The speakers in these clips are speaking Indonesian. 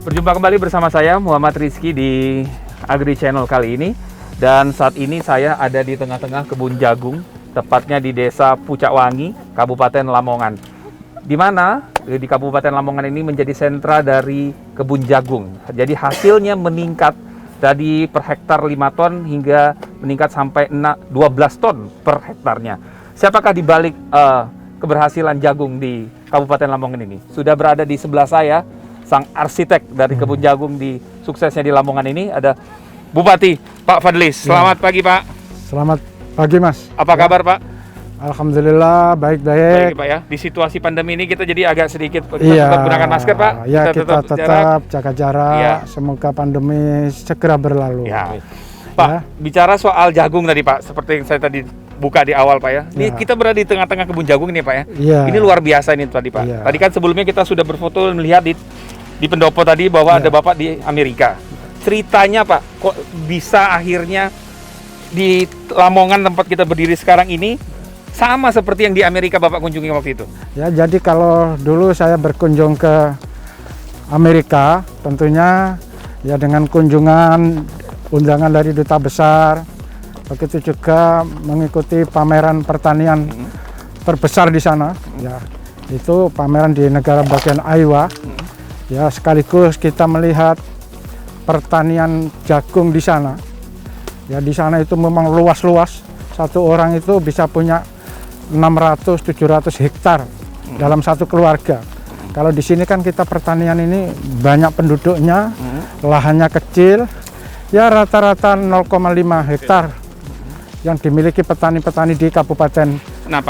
Berjumpa kembali bersama saya Muhammad Rizky di Agri Channel kali ini. Dan saat ini saya ada di tengah-tengah kebun jagung, tepatnya di Desa Pucakwangi, Kabupaten Lamongan. Di mana di Kabupaten Lamongan ini menjadi sentra dari kebun jagung. Jadi hasilnya meningkat dari per hektar 5 ton hingga meningkat sampai 12 ton per hektarnya. Siapakah di balik keberhasilan jagung di Kabupaten Lamongan ini? Sudah berada di sebelah saya sang arsitek dari kebun jagung di suksesnya di Lamongan ini, ada Bupati Pak Fadlis. Selamat pagi Pak. Selamat pagi Mas. Apa kabar Pak? Alhamdulillah baik-baik. Pak ya. Di situasi pandemi ini kita jadi agak sedikit tetap gunakan masker Pak. Ya kita tetap jaga jarak. Ya. Semoga pandemi segera berlalu. Ya. Pak, bicara soal jagung tadi Pak, seperti yang saya tadi buka di awal Pak ya. Ini kita berada di tengah-tengah kebun jagung ini Pak ya. Iya. Ini luar biasa ini tadi Pak. Iya. Tadi kan sebelumnya kita sudah berfoto melihat di pendopo tadi bahwa ada Bapak di Amerika. Ceritanya Pak, kok bisa akhirnya di Lamongan tempat kita berdiri sekarang ini sama seperti yang di Amerika Bapak kunjungi waktu itu? Ya, jadi kalau dulu saya berkunjung ke Amerika, tentunya ya dengan kunjungan undangan dari duta besar, begitu juga mengikuti pameran pertanian terbesar di sana. Ya, itu pameran di negara bagian Iowa. Ya, sekaligus kita melihat pertanian jagung di sana. Ya, di sana itu memang luas-luas. Satu orang itu bisa punya 600-700 hektar dalam satu keluarga. Kalau di sini kan kita pertanian ini banyak penduduknya, lahannya kecil, ya rata-rata 0,5 hektar yang dimiliki petani-petani di Kabupaten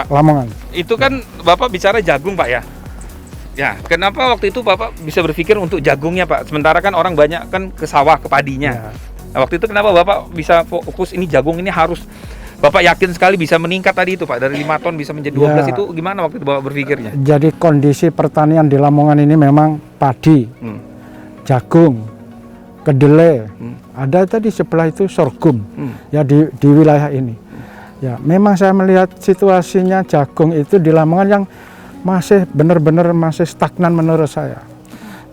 Lamongan. Itu kan Bapak bicara jagung Pak ya? Ya, kenapa waktu itu Bapak bisa berpikir untuk jagungnya Pak? Sementara kan orang banyak kan ke sawah, ke padinya. Ya. Nah, waktu itu kenapa Bapak bisa fokus ini jagung ini harus Bapak yakin sekali bisa meningkat tadi itu Pak, dari 5 ton bisa menjadi 12 itu gimana waktu itu Bapak berpikirnya? Jadi kondisi pertanian di Lamongan ini memang padi, jagung, kedelai, ada tadi sebelah itu sorghum, ya di wilayah ini. Ya, memang saya melihat situasinya jagung itu di Lamongan yang masih benar-benar masih stagnan menurut saya.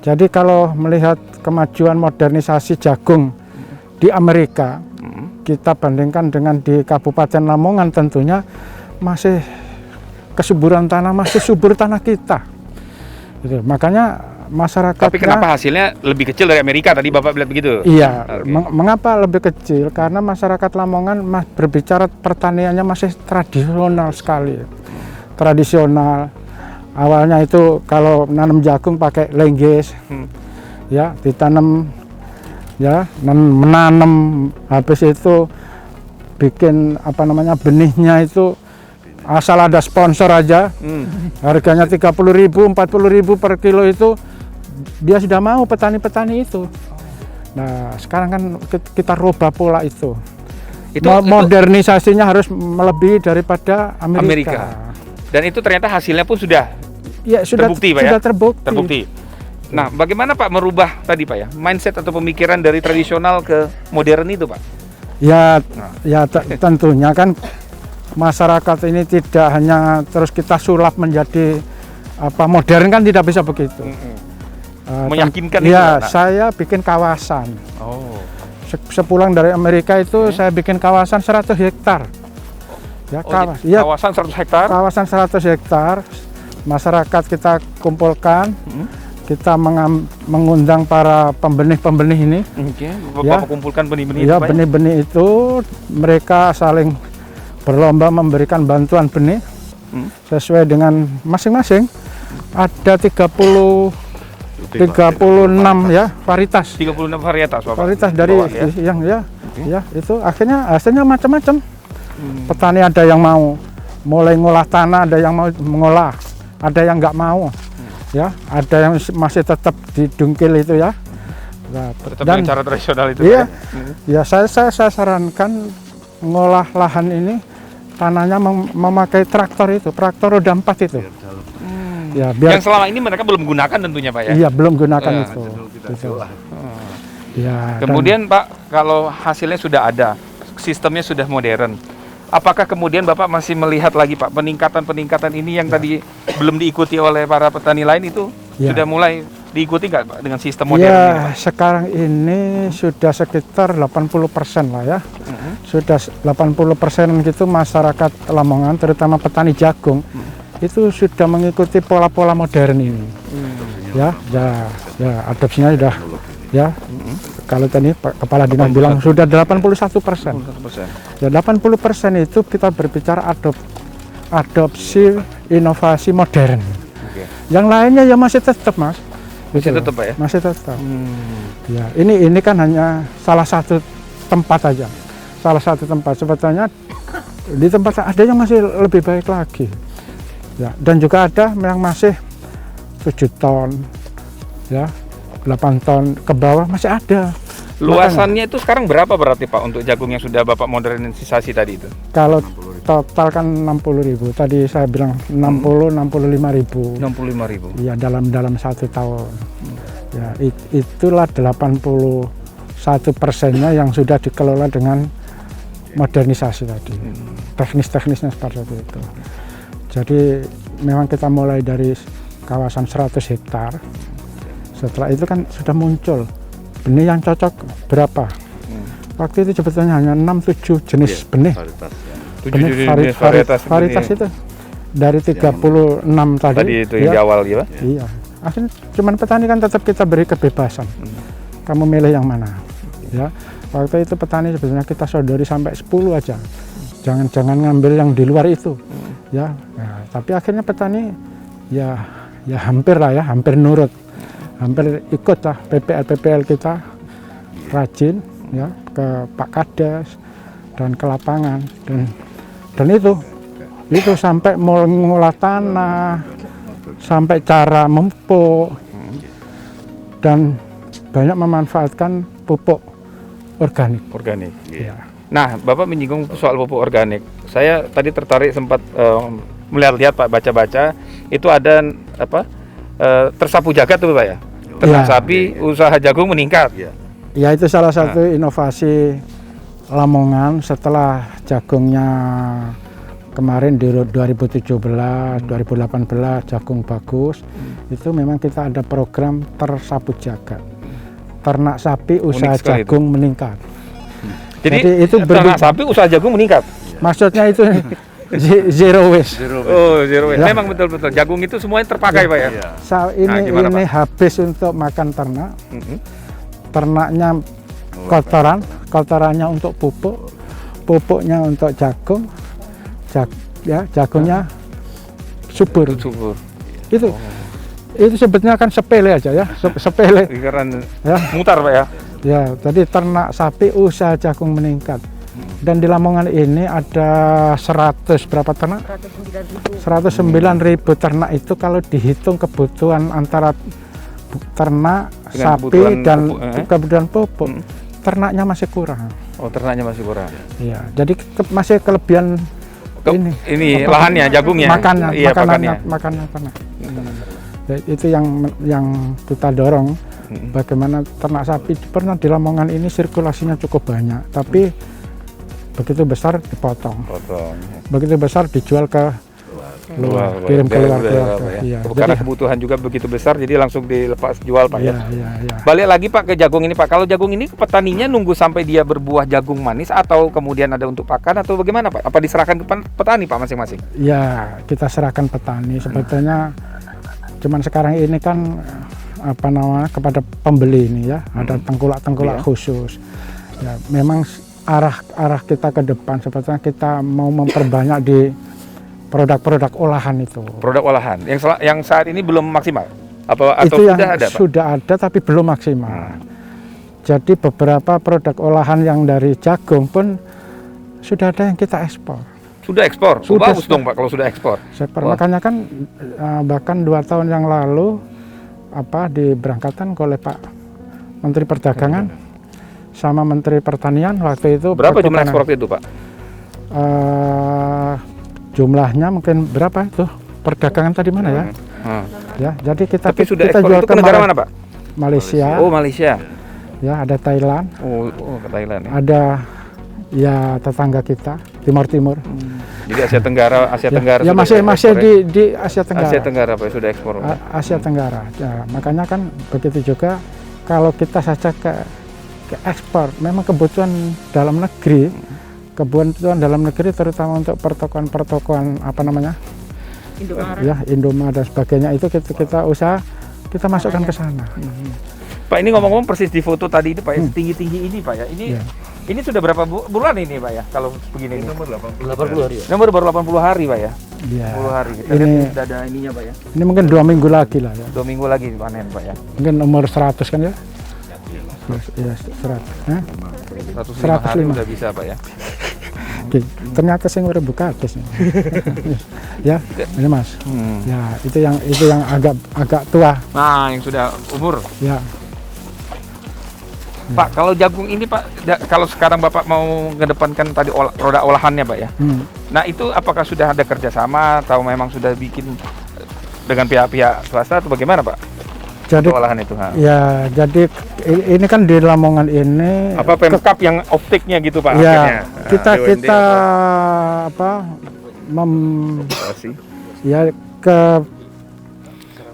Jadi kalau melihat kemajuan modernisasi jagung di Amerika, kita bandingkan dengan di Kabupaten Lamongan, tentunya masih kesuburan tanah, masih subur tanah kita. Gitu. Makanya masyarakat. Tapi kenapa hasilnya lebih kecil dari Amerika tadi Bapak bilang begitu? Iya. Mengapa lebih kecil? Karena masyarakat Lamongan berbicara pertaniannya masih tradisional sekali. Tradisional. Awalnya itu kalau nanam jagung pakai lengges, ya ditanam. Ya, menanam, habis itu bikin benihnya itu asal ada sponsor aja, harganya 30.000, 40.000 per kilo itu dia sudah mau petani-petani itu. Nah, sekarang kan kita rubah pola itu. Modernisasinya harus melebihi daripada Amerika. Dan itu ternyata hasilnya pun sudah terbukti Pak ya? Sudah terbukti. Nah, bagaimana Pak merubah tadi Pak ya mindset atau pemikiran dari tradisional ke modern itu Pak? Ya, tentunya kan masyarakat ini tidak hanya terus kita sulap menjadi modern, kan tidak bisa begitu. Meyakinkan ya, itu. saya bikin kawasan. Oh. Sepulang dari Amerika itu saya bikin kawasan 100 hektar. Ya, kawasan 100 hektar. Kawasan 100 hektar. Masyarakat kita kumpulkan. Kita mengundang para pembenih-pembenih ini. Bapak kumpulkan benih-benih ya, benih-benih itu mereka saling berlomba memberikan bantuan benih sesuai dengan masing-masing. Ada 36 ya varietas. 36 varietas Bapak. Varietas dari itu akhirnya hasilnya macam-macam. Petani ada yang mau mulai ngolah tanah, ada yang mau mengolah, ada yang nggak mau. Ya, ada yang masih tetap didungkil itu ya. Nah, tetap dengan cara tradisional itu. Iya, ya saya sarankan ngolah lahan ini tanahnya memakai traktor roda 4 itu. Ya, biar yang selama ini mereka belum gunakan tentunya Pak ya. Iya, belum gunakan itu. Ya, kemudian Pak, kalau hasilnya sudah ada, sistemnya sudah modern. Apakah kemudian Bapak masih melihat lagi Pak peningkatan ini yang tadi belum diikuti oleh para petani lain itu sudah mulai diikuti nggak Pak dengan sistem modern ini, Ya, Pak? sekarang ini sudah sekitar 80% lah ya. Sudah 80% gitu masyarakat Lamongan, terutama petani jagung, itu sudah mengikuti pola-pola modern ini. Ya, adopsinya sudah ya. Kalau tadi Pak Kepala Dinas bilang sudah 81%. Ya, 80% itu kita berbicara adopsi inovasi modern. Yang lainnya ya masih tetap, Mas. Masih Gitu tetap loh. Pak ya? Masih tetap. Ya, ini kan hanya salah satu tempat aja. Salah satu tempat. Sebetulnya di tempat ada yang masih lebih baik lagi. Ya, dan juga ada yang masih 7 ton, ya, 8 ton ke bawah masih ada. Luasannya itu sekarang berapa berarti Pak untuk jagung yang sudah Bapak modernisasi tadi itu? Kalau total kan 60.000. Tadi saya bilang 65.000. 65.000. Ya, dalam 1 tahun. Ya, itulah 81%-nya yang sudah dikelola dengan modernisasi tadi. Teknis-teknisnya seperti itu. Jadi memang kita mulai dari kawasan 100 hektar. Setelah itu kan sudah muncul benih yang cocok berapa. Waktu itu sebetulnya hanya 6-7 jenis benih. Benih varietas itu dari 36 tadi itu yang ya. di awal ya Pak? Iya. Akhirnya cuman petani kan tetap kita beri kebebasan. Kamu milih yang mana? Ya. Waktu itu petani sebetulnya kita sodori sampai 10 aja. Jangan ngambil yang di luar itu. Ya. Nah, tapi akhirnya petani ya hampir lah ya, hampir nurut. Hampir ikut lah PPL kita rajin ya ke Pak Kades dan ke lapangan dan itu sampai mengolah tanah, sampai cara memupuk dan banyak memanfaatkan pupuk organik. Ya. Nah, Bapak menyinggung soal pupuk organik. Saya tadi tertarik sempat melihat Pak, baca-baca itu ada tersapu jagat tuh Pak ya. Ternak sapi, usaha jagung meningkat. Ya, itu salah satu inovasi Lamongan setelah jagungnya kemarin di 2017, 2018 jagung bagus. Itu memang kita ada program tersapu jagat. Ternak sapi usaha jagung meningkat. Jadi itu ternak sapi usaha jagung meningkat. Maksudnya itu zero waste. Oh, zero waste. Ya. Memang betul-betul jagung itu semuanya terpakai Pak ya. Ini habis untuk makan ternak. Ternaknya kotorannya untuk pupuknya untuk jagung. Jagungnya subur. Itu sebetulnya kan sepele aja ya, sepele. Ya. Mutar Pak ya. Ya, jadi ternak sapi usaha jagung meningkat. Dan di Lamongan ini ada 100 berapa ternak? 109.000 ternak itu kalau dihitung kebutuhan antara ternak, sapi dan kebutuhan pupuk, ternaknya masih kurang. Oh, ternaknya masih kurang. Iya, jadi masih kelebihan ini lahannya, jagungnya. Makanannya ternak. Ya, itu yang kita dorong. Bagaimana ternak sapi pernah di Lamongan ini sirkulasinya cukup banyak, tapi begitu besar dipotong, begitu besar dijual ke luar, kirim ke luar. Ya. Karena kebutuhan juga begitu besar, jadi langsung dilepas jual Pak ya. Ya. Balik lagi Pak ke jagung ini Pak. Kalau jagung ini petaninya nunggu sampai dia berbuah jagung manis atau kemudian ada untuk pakan atau bagaimana Pak? Apa diserahkan ke petani Pak masing-masing? Ya, kita serahkan petani. Sebetulnya cuman sekarang ini kan kepada pembeli ini ya, ada tengkulak khusus. Ya, memang arah kita ke depan sebetulnya kita mau memperbanyak di produk-produk olahan itu. Produk olahan yang saat ini belum maksimal atau itu sudah ada Pak? Sudah ada tapi belum maksimal. Jadi beberapa produk olahan yang dari jagung pun sudah ada yang kita ekspor. Sudah ekspor? Sudah, bagus dong Pak kalau sudah ekspor. Makanya kan bahkan 2 tahun yang lalu diberangkatkan oleh Pak Menteri Perdagangan sama Menteri Pertanian waktu itu. Berapa jumlah ekspor itu Pak? Jumlahnya mungkin berapa itu? Perdagangan tadi mana ya? Ya, jadi kita sudah kita ekspor jual itu ke negara mana Pak? Malaysia. Oh, Malaysia. Ya, ada Thailand. Oh, ke Thailand ya. Ada ya tetangga kita, Timur. Jadi Asia Tenggara Ya sudah masih ekspor, ya? di Asia Tenggara. Asia Tenggara Pak sudah ekspor. Asia Tenggara. Ya, makanya kan begitu juga kalau kita saja ke ekspor, memang kebutuhan dalam negeri, terutama untuk pertokoan apa namanya, Indomaret. ya Indomaret dan sebagainya itu kita usaha kita masukkan ke sana. Pak ini ngomong-ngomong persis di foto tadi itu Pak, ya, tinggi-tinggi ini Pak ya. Ini sudah berapa bulan ini Pak ya kalau begini ini? Nomor 80 hari ya. Nomor baru 80 hari Pak ya. Ya. 10 hari. Kita Ini lihat sudah ada ininya Pak ya. ini mungkin 2 minggu lagi lah ya. 2 minggu lagi panen Pak ya. Mungkin nomor 100 kan ya? Ya 100. Hah? 105 hari 105. udah bisa Pak ya. Oke, ternyata saya udah buka atas nih. Ya, ini Mas. Ya, itu yang agak tua. Nah, yang sudah umur. Ya. Pak, kalau jagung ini Pak, kalau sekarang Bapak mau mengedepankan tadi produk olahannya Pak ya. Nah, itu apakah sudah ada kerjasama atau memang sudah bikin dengan pihak-pihak swasta atau bagaimana Pak? Jadi Untuk olahan itu. ya, jadi ini kan di Lamongan ini Apa Pemkap yang optiknya gitu Pak? ya akhirnya? kita apa ya ke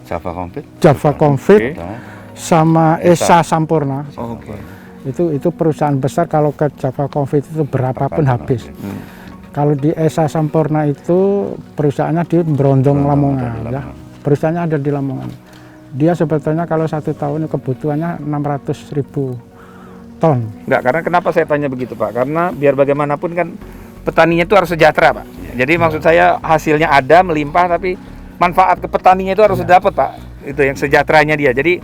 Java Komplit. Java Confit Oke. sama Esa Sampurna. Oke. Itu perusahaan besar, kalau ke Java Confit itu berapapun habis. Kalau di Esa Sampurna itu perusahaannya di Brondong Lamongan ya. Perusahaannya ada di Lamongan. Dia sebetulnya kalau 1 tahun kebutuhannya 600.000 ton. Enggak, karena kenapa saya tanya begitu Pak? Karena biar bagaimanapun kan petaninya itu harus sejahtera Pak. Jadi maksud saya hasilnya ada melimpah tapi manfaat ke petaninya itu harus dapat Pak. Itu yang sejahteranya dia. Jadi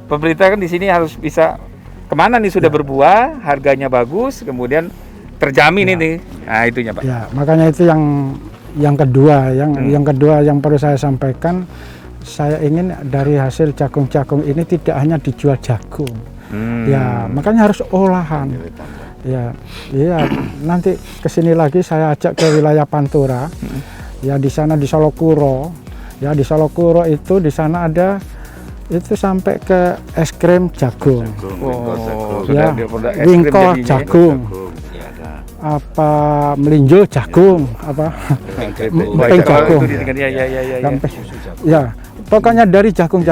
pemerintah kan di sini harus bisa kemana nih sudah berbuah, harganya bagus, kemudian terjamin ini. Nah, itunya Pak. Ya, makanya itu yang kedua, yang kedua yang perlu saya sampaikan, saya ingin dari hasil jagung-jagung ini tidak hanya dijual jagung. Ya, makanya harus olahan. Ya, nanti kesini lagi saya ajak ke wilayah Pantura. Ya, di sana di Solokuro. Ya, di Solokuro itu di sana ada itu sampai ke es krim jagung. Sudah Ya, ada produk es krim wingko jadinya. jagung. Apa melinjo jagung, apa Baik, emping kalau jagung. itu di- ya. Ya, pokoknya dari jagung.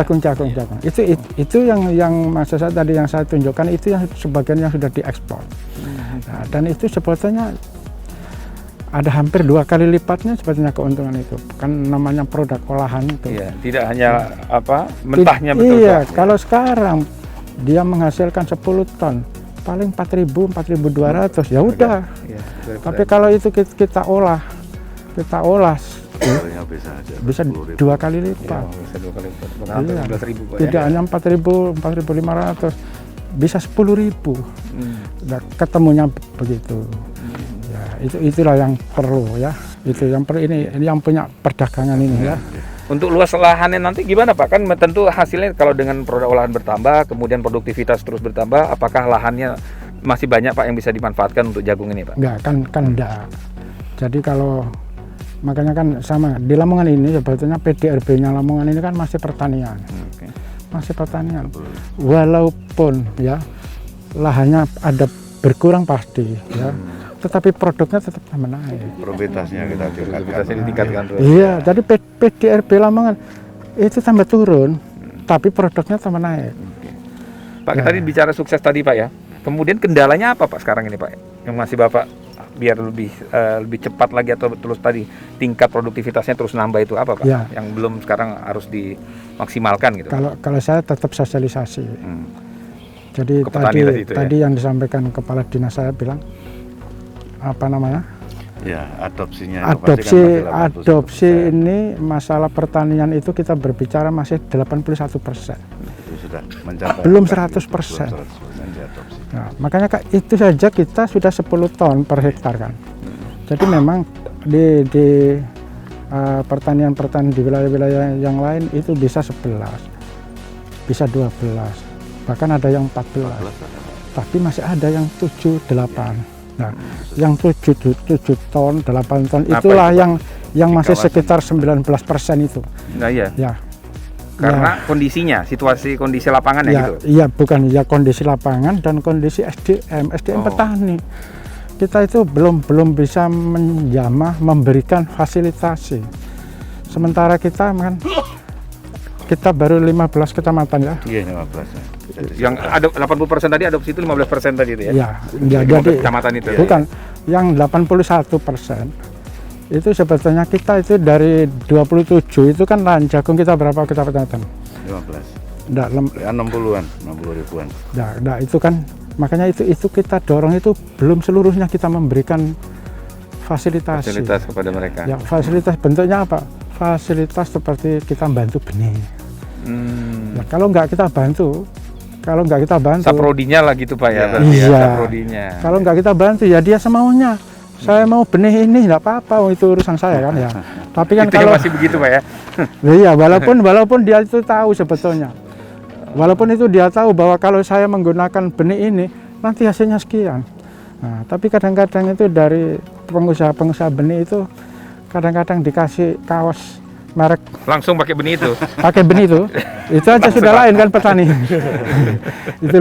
Itu yang maksud saya tadi yang saya tunjukkan itu yang sebagian yang sudah diekspor. Nah, dan itu sebetulnya ada hampir 2 kali lipatnya sebetulnya keuntungan itu. Kan namanya produk olahan itu. Iya, tidak hanya apa mentahnya betul. Iya, Pak. kalau sekarang dia menghasilkan 10 ton, paling 4.000, 4.200 ya udah. Iya, Tapi kalau itu kita olah Harganya bisa 2 kali lipat. bisa 2 kali lipat. Iya. 11.000 Pak, Tidak ya. hanya 4.000, 4.500, bisa 10.000. Nah, ketemunya begitu. Ya, itulah yang perlu ya. Itu yang perlu, ini yang punya perdagangan ini ya. Untuk luas lahannya nanti gimana Pak? Kan tentu hasilnya kalau dengan produk olahan bertambah, kemudian produktivitas terus bertambah, apakah lahannya masih banyak Pak yang bisa dimanfaatkan untuk jagung ini Pak? Enggak, kan enggak. Jadi kalau makanya kan sama di Lamongan ini sebetulnya PDRB-nya Lamongan ini kan masih pertanian. Masih pertanian. Walaupun ya lahannya ada berkurang pasti ya. Tetapi produknya tetap menaik. Profitasnya kita tingkatkan. Produktivitasnya ditingkatkan terus. Iya, jadi PDRB Lamongan itu tambah turun, tapi produknya tambah naik. Pak, tadi bicara sukses tadi Pak ya. Kemudian kendalanya apa Pak sekarang ini Pak? Yang masih Bapak biar lebih cepat lagi atau terus tadi tingkat produktivitasnya terus nambah itu apa Pak? Ya. Yang belum sekarang harus dimaksimalkan gitu. Kalau saya tetap sosialisasi. Jadi Ke petani tadi ya? yang disampaikan kepala dinas saya bilang apa namanya? Ya, adopsinya. Adopsi ini masalah pertanian itu kita berbicara masih 81%. Itu sudah mencapai. Belum 100%. Diadopsi. Nah, makanya itu saja kita sudah 10 ton per hektar kan. Jadi memang di pertanian di wilayah-wilayah yang lain itu bisa 11, bisa 12, bahkan ada yang 14. Tapi masih ada yang 7, 8. Nah, yang 7 ton, 8 ton itulah yang masih sekitar 19% itu. Nah iya. Ya. Karena kondisinya, kondisi lapangannya Ya, gitu. iya bukan ya kondisi lapangan dan kondisi SDM Oh. petani. kita itu belum bisa menjamah memberikan fasilitasi. Sementara kita kan kita baru 15 kecamatan ya. Iya, 15 ya. Yang ada 80% tadi adopsi itu 15% tadi itu ya? Ya, jadi Kecamatan itu. bukan yang 81% itu sebetulnya kita itu dari 27 itu kan lahan jagung kita berapa kecamatan? 15. Enggak, Ya, 60-an, 60 ribuan. itu kan makanya itu kita dorong itu belum seluruhnya kita memberikan fasilitas kepada mereka. ya, fasilitas bentuknya apa? Fasilitas seperti kita bantu benih. Ya, kalau nggak kita bantu Saprodinya lah gitu Pak ya, Iya. berarti ya, Iya. saprodinya. kalau nggak kita bantu ya dia semaunya, saya mau benih ini nggak apa-apa, itu urusan saya kan ya. Tapi kan Itu yang kalau masih begitu Pak ya. iya, walaupun dia itu tahu sebetulnya, walaupun itu dia tahu bahwa kalau saya menggunakan benih ini nanti hasilnya sekian. Nah, tapi kadang-kadang itu dari pengusaha benih itu kadang-kadang dikasih kaos merek Langsung pakai benih itu. pakai benih itu aja sudah lain kan petani. itu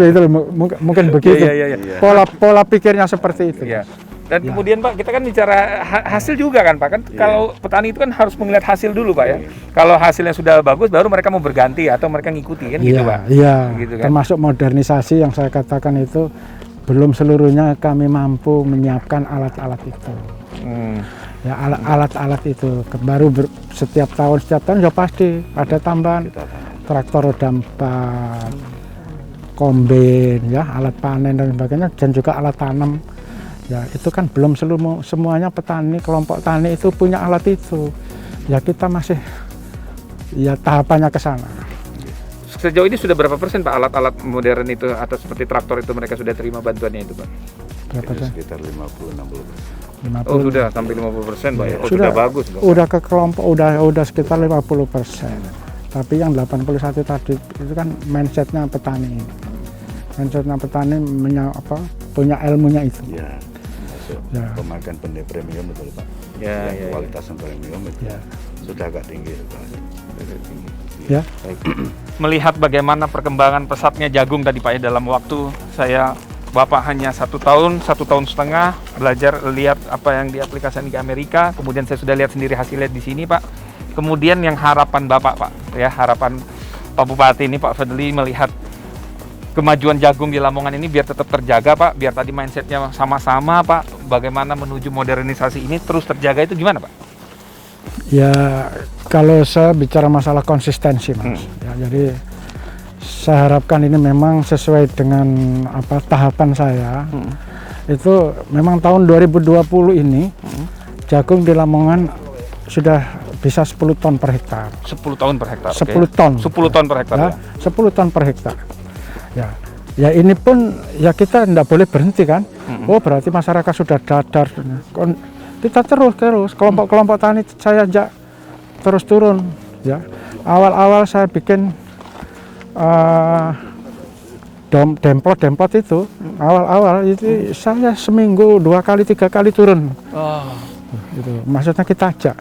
mungkin begitu. Iya. Pola pikirnya seperti itu. Iya. Dan kemudian Pak, kita kan bicara hasil juga kan Pak, kan kalau petani itu kan harus melihat hasil dulu Pak ya. Kalau hasilnya sudah bagus, baru mereka mau berganti atau mereka ngikuti kan gitu Pak. Iya, Gitu kan. termasuk modernisasi yang saya katakan itu belum seluruhnya kami mampu menyiapkan alat-alat itu. Ya, alat-alat itu baru setiap tahun ya pasti ada tambahan traktor roda 4, kombin, ya alat panen dan sebagainya, dan juga alat tanam. Ya itu kan belum semuanya petani, kelompok tani itu punya alat itu. Ya kita masih ya tahapannya ke sana. Sejauh ini sudah berapa persen Pak alat-alat modern itu atau seperti traktor itu mereka sudah terima bantuannya itu Pak? Berapa Itu sih? sekitar 50-60%. 50. Oh sudah sampai 50% Pak ya? Oh sudah bagus Pak. Udah ke kelompok udah sekitar 50%. Tapi yang 81 tadi itu kan mindsetnya petani. Mindsetnya petani punya ilmunya itu. Ya, masuk Ya. pemakan benih premium betul Pak. Ya, Yang ya, ya. kualitas yang premium itu Ya. sudah agak tinggi Pak. Ya. Baik. Melihat bagaimana perkembangan pesatnya jagung tadi Pak ya, dalam waktu Bapak hanya 1 tahun, 1,5 tahun belajar lihat apa yang diaplikasikan di Amerika, kemudian saya sudah lihat sendiri hasilnya di sini Pak. Kemudian yang harapan Bapak Pak, ya harapan Pak Bupati ini Pak Fadli melihat kemajuan jagung di Lamongan ini biar tetap terjaga Pak, biar tadi mindsetnya sama-sama Pak, bagaimana menuju modernisasi ini terus terjaga itu gimana Pak? Ya kalau saya bicara masalah konsistensi Mas. Ya, jadi saya harapkan ini memang sesuai dengan tahapan saya. Itu memang tahun 2020 ini jagung di Lamongan sudah bisa 10 ton per hektar. 10 ton per hektar. 10 ton. 10 ton per hektar ya. 10 ton per hektar. Ya ini pun ya kita tidak boleh berhenti kan. Oh berarti masyarakat sudah dadar. Kita terus kelompok-kelompok tani saya ajak terus turun ya. Awal-awal saya bikin demplot itu awal-awal itu saya seminggu 2 kali 3 kali turun. Gitu. Maksudnya kita ajak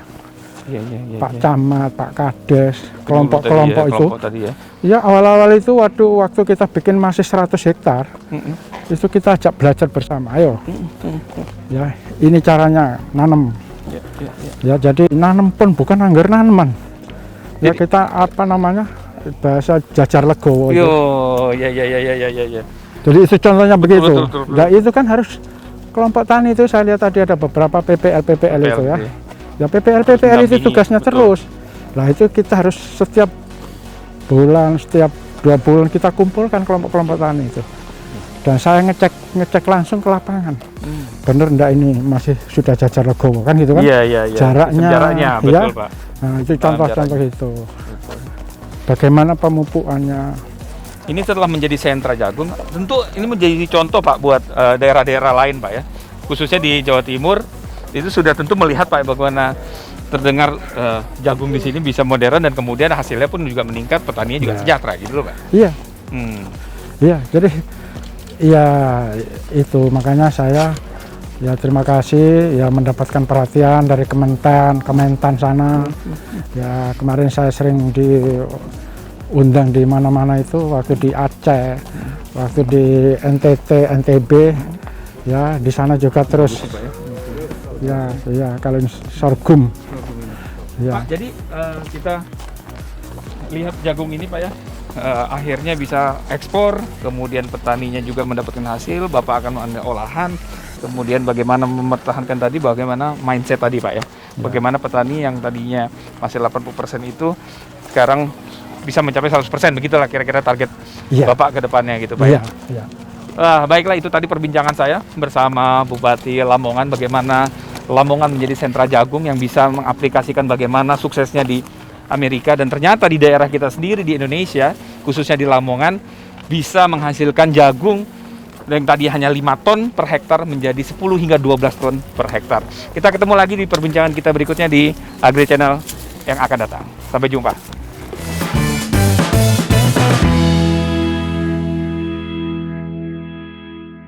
Pak Camat, Pak Kades, kelompok-kelompok itu. Tadi ya. Ya awal-awal itu waktu kita bikin masih 100 hektar, itu kita ajak belajar bersama. Ayo, ya ini caranya nanam. Ya jadi nanam pun bukan anggar naneman. Ya kita bahasa jajar legowo. Ya. Jadi itu contohnya begitu. Betul. Nah itu kan harus kelompok tani itu saya lihat tadi ada beberapa PPL itu ya. Ya PPL itu tugasnya terus. Nah itu kita harus setiap bulan, setiap 2 bulan kita kumpulkan kelompok-kelompok tani itu. Dan saya ngecek langsung ke lapangan. Bener enggak ini masih sudah jajar legowo kan gitu kan? Iya. Jaraknya betul ya. Pak. Nah itu contoh-contoh itu. Bagaimana pemupukannya? Ini setelah menjadi sentra jagung, tentu ini menjadi contoh Pak buat daerah-daerah lain Pak ya. Khususnya di Jawa Timur, itu sudah tentu melihat Pak bagaimana terdengar jagung di sini bisa modern dan kemudian hasilnya pun juga meningkat, petaninya juga sejahtera gitu loh Pak. Iya. Iya, jadi ya itu makanya saya ya terima kasih ya mendapatkan perhatian dari Kementan sana. Ya kemarin saya sering diundang di mana-mana itu, waktu di Aceh, waktu di NTT, NTB, Ya, di sana juga terus. Bagus sih, Pak, ya. Ya, kalau ini sorghum. Ya. Pak, jadi kita lihat jagung ini Pak ya, akhirnya bisa ekspor, kemudian petaninya juga mendapatkan hasil, Bapak akan mengambil olahan, kemudian bagaimana mempertahankan tadi, bagaimana mindset tadi Pak ya, bagaimana petani yang tadinya masih 80% itu sekarang bisa mencapai 100%, begitulah kira-kira target Bapak ke depannya gitu Pak ya. Iya. Baiklah, itu tadi perbincangan saya bersama Bupati Lamongan, bagaimana Lamongan menjadi sentra jagung yang bisa mengaplikasikan bagaimana suksesnya di Amerika, dan ternyata di daerah kita sendiri di Indonesia, khususnya di Lamongan, bisa menghasilkan jagung yang tadi hanya 5 ton per hektar menjadi 10 hingga 12 ton per hektar. Kita ketemu lagi di perbincangan kita berikutnya di Agri Channel yang akan datang. Sampai jumpa.